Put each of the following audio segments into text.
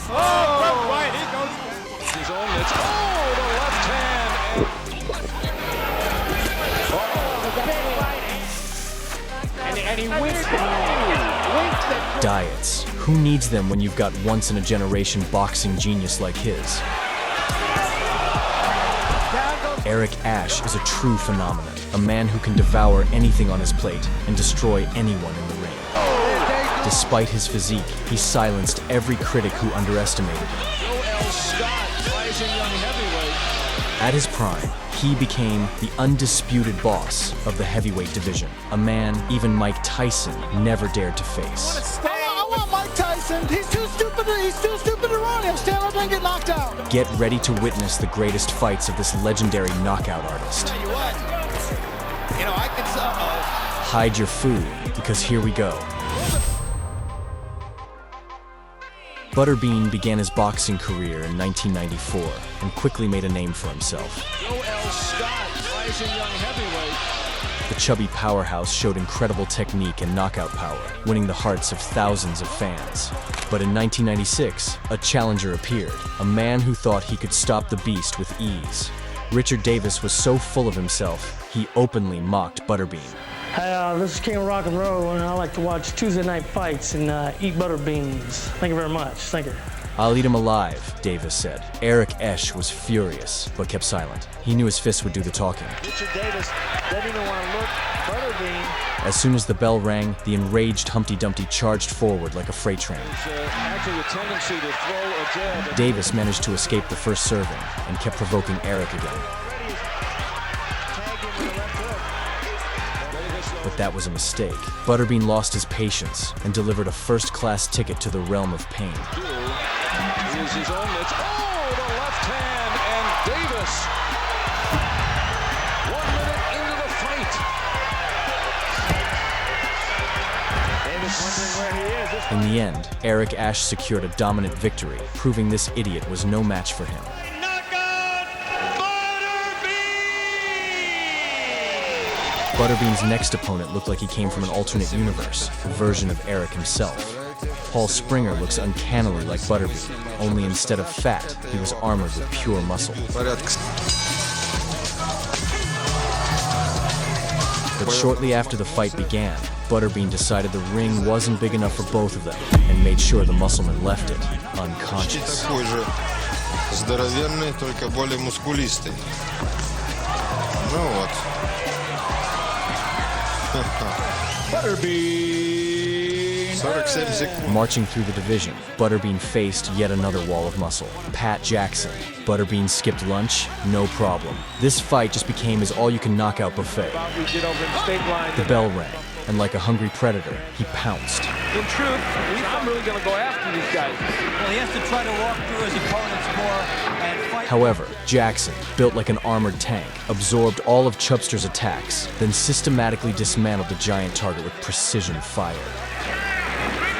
Oh, right, he goes. His own, it's, the left hand. And he winks it. Diets. Who needs them when you've got once-in-a-generation boxing genius like his? Eric Ashe is a true phenomenon, a man who can devour anything on his plate and destroy anyone in the ring. Despite his physique, he silenced every critic who underestimated him. At his prime, he became the undisputed boss of the heavyweight division, a man even Mike Tyson never dared to face. I want Mike Tyson. He's too stupid to run. He'll stand up and get knocked out. Get ready to witness the greatest fights of this legendary knockout artist. Tell you what, I can. Hide your food, because here we go. Butterbean began his boxing career in 1994 and quickly made a name for himself. The chubby powerhouse showed incredible technique and knockout power, winning the hearts of thousands of fans. But in 1996, a challenger appeared, a man who thought he could stop the beast with ease. Richard Davis was so full of himself, he openly mocked Butterbean. Hi, this is King of Rock and Roll, and I like to watch Tuesday night fights and eat butter beans. Thank you very much. Thank you. I'll eat him alive, Davis said. Eric Ashe was furious, but kept silent. He knew his fists would do the talking. Richard Davis doesn't even want to look Butterbean. As soon as the bell rang, the enraged Humpty Dumpty charged forward like a freight train. Actually a tendency to throw a jab. Davis managed to escape the first serving and kept provoking Eric again. But that was a mistake. Butterbean lost his patience and delivered a first-class ticket to the realm of pain. Here's his own, it's, the left hand, and Davis. 1 minute into the fight. Davis wondering where he is. In the end, Eric Ashe secured a dominant victory, proving this idiot was no match for him. Butterbean's next opponent looked like he came from an alternate universe, a version of Eric himself. Paul Springer looks uncannily like Butterbean, only instead of fat, he was armored with pure muscle. But shortly after the fight began, Butterbean decided the ring wasn't big enough for both of them and made sure the muscleman left it unconscious. Здоровенный, только более мускулистый. Ну вот. Marching through the division, Butterbean faced yet another wall of muscle. Pat Jackson. Butterbean skipped lunch, no problem. This fight just became his all-you-can-knock-out buffet. The bell rang, and like a hungry predator, he pounced. In truth, I'm really going to go after these guys. Well, he has to try to walk through his opponents more and fight. However, Jackson, built like an armored tank, absorbed all of Chubster's attacks, then systematically dismantled the giant target with precision fire.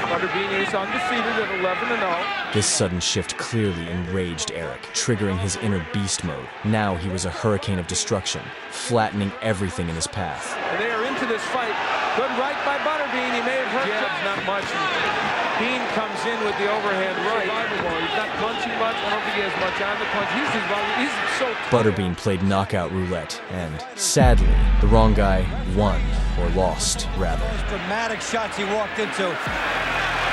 Butterbean is undefeated at 11-0. This sudden shift clearly enraged Eric, triggering his inner beast mode. Now he was a hurricane of destruction, flattening everything in his path. And they are into this fight. Good right by Butterbean. He may have hurt jabs, not much. Bean comes in with the overhand right. He's not punching much. I don't think he has much on the punch. He's so Butterbean played knockout roulette, and sadly, the wrong guy won, or lost, rather. Dramatic shots he walked into.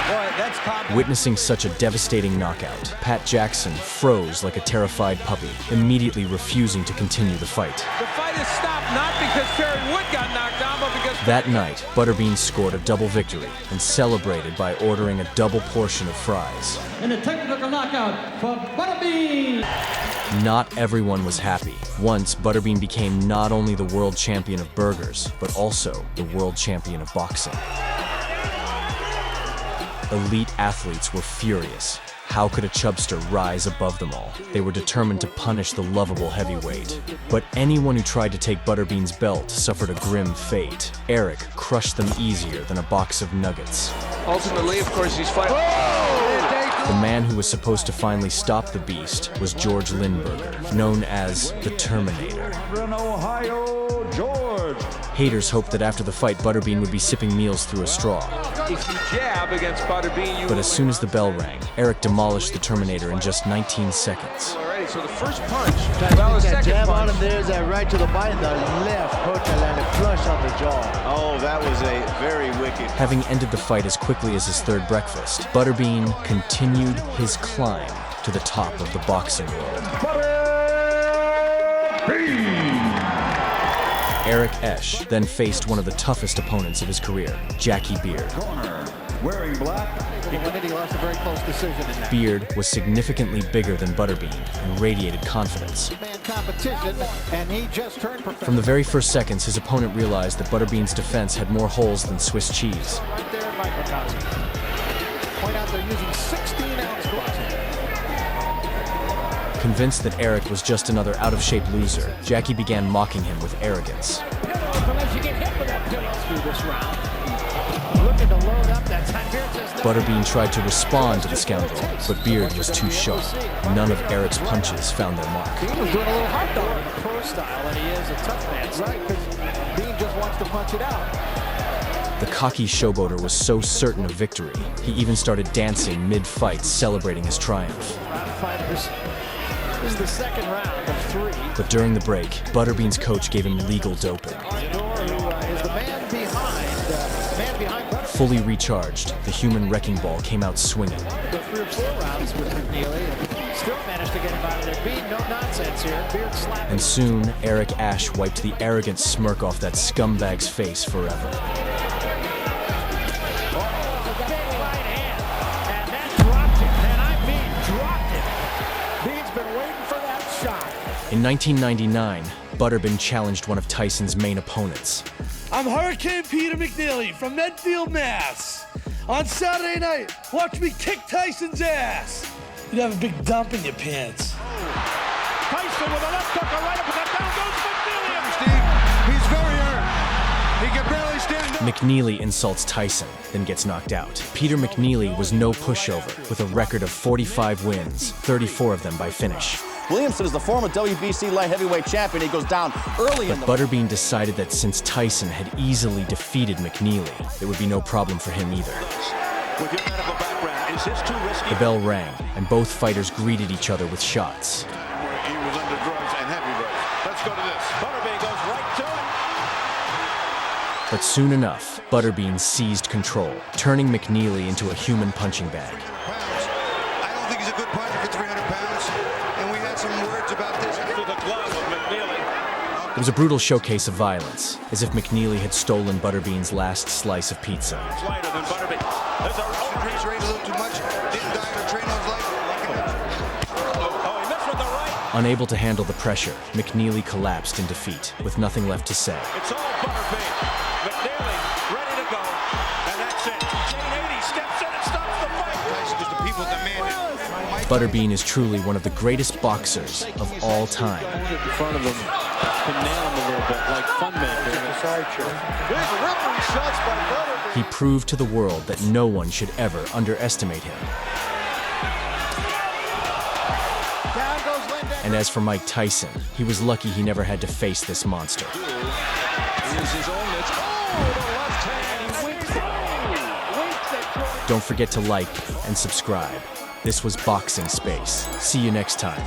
Boy, that's confident. Witnessing such a devastating knockout, Pat Jackson froze like a terrified puppy, immediately refusing to continue the fight. The fight is stopped not because Terry Wood got knocked down, but because That night, Butterbean scored a double victory and celebrated by ordering a double portion of fries. And a technical knockout for Butterbean. Not everyone was happy. Once, Butterbean became not only the world champion of burgers, but also the world champion of boxing. Elite athletes were furious. How could a Chubster rise above them all? They were determined to punish the lovable heavyweight. But anyone who tried to take Butterbean's belt suffered a grim fate. Eric crushed them easier than a box of nuggets. ultimately, of course, he's fighting. The man who was supposed to finally stop the beast was George Lindbergher, known as the Terminator. Ohio, George Haters hoped that after the fight, Butterbean would be sipping meals through a straw. If you jab against Butterbean, But as soon as the bell rang, Eric demolished the Terminator in just 19 seconds. Alrighty, so the first punch, Well, the that second jab on punch. him, there's that right to the body, and the left hook that landed flush on the jaw. Oh, that was a very wicked. Having ended the fight as quickly as his third breakfast, Butterbean continued his climb to the top of the boxing world. Eric Esch then faced one of the toughest opponents of his career, Jackie Beard. Wearing black. He lost a very close decision in that. Beard was significantly bigger than Butterbean and radiated confidence. Man competition, and he just turned professional. From the very first seconds, his opponent realized that Butterbean's defense had more holes than Swiss cheese. Right there in microcosm. Point out they're using 16-ounce gloves. Convinced that Eric was just another out-of-shape loser, Jackie began mocking him with arrogance. Unless you get hit with that pillow through this round. Looking to load up that time. Beard says no. Butterbean tried to respond to the scoundrel, but Beard was too sharp. None of Eric's punches found their mark. Bean was doing a little hot dog in the pro style, and he is a tough man. Right, because Bean just wants to punch it out. The cocky showboater was so certain of victory, he even started dancing mid-fight, celebrating his triumph. Fighters. This is the second round of 3. But during the break, Butterbean's coach gave him legal doping. Who is the man behind Butterbean. Fully recharged, the human wrecking ball came out swinging. The 3 or 4 rounds with McNeely, and still managed to get him out of there. Bean, no nonsense here. Beard slapping. And soon, Eric Ash wiped the arrogant smirk off that scumbag's face forever. In 1999, Butterbean challenged one of Tyson's main opponents. I'm Hurricane Peter McNeely from Medfield, Mass. On Saturday night, watch me kick Tyson's ass. You'd have a big dump in your pants. Tyson with a left hook, a right uppercut, down goes McNeely. Steve, he's very hurt. He can barely stand up. McNeely insults Tyson, then gets knocked out. Peter McNeely was no pushover, with a record of 45 wins, 34 of them by finish. Williamson is the former WBC light heavyweight champion. He goes down early in the... Butterbean decided that since Tyson had easily defeated McNeely, it would be no problem for him either. With your medical background, is this too risky? The bell rang, and both fighters greeted each other with shots. He was under drugs and heavy drugs. Let's go to this. Butterbean goes right to it. But soon enough, Butterbean seized control, turning McNeely into a human punching bag. I don't think he's a good puncher for 300 pounds. And we had some words about this after the glove of McNeely. It was a brutal showcase of violence, as if McNeely had stolen Butterbean's last slice of pizza. It's lighter than Butterbean. There's a he's raised a little too much. Didn't diet or train on his life. Oh, he missed with the right. Unable to handle the pressure, McNeely collapsed in defeat, with nothing left to say. It's all Butterbean. McNeely ready to go. And that's it. Jane 80 steps in and stops the fight. Tyson, just the people demanded. Butterbean is truly one of the greatest boxers of all time. In front of him to nail him a little bit, like Fun Man doing a side choke. Big ripping shots by Butterbean. He proved to the world that no one should ever underestimate him. Down goes Linda. And as for Mike Tyson, he was lucky he never had to face this monster. He is his own. It's the left hand. He wins. Don't forget to like and subscribe. This was Boxing Space. See you next time.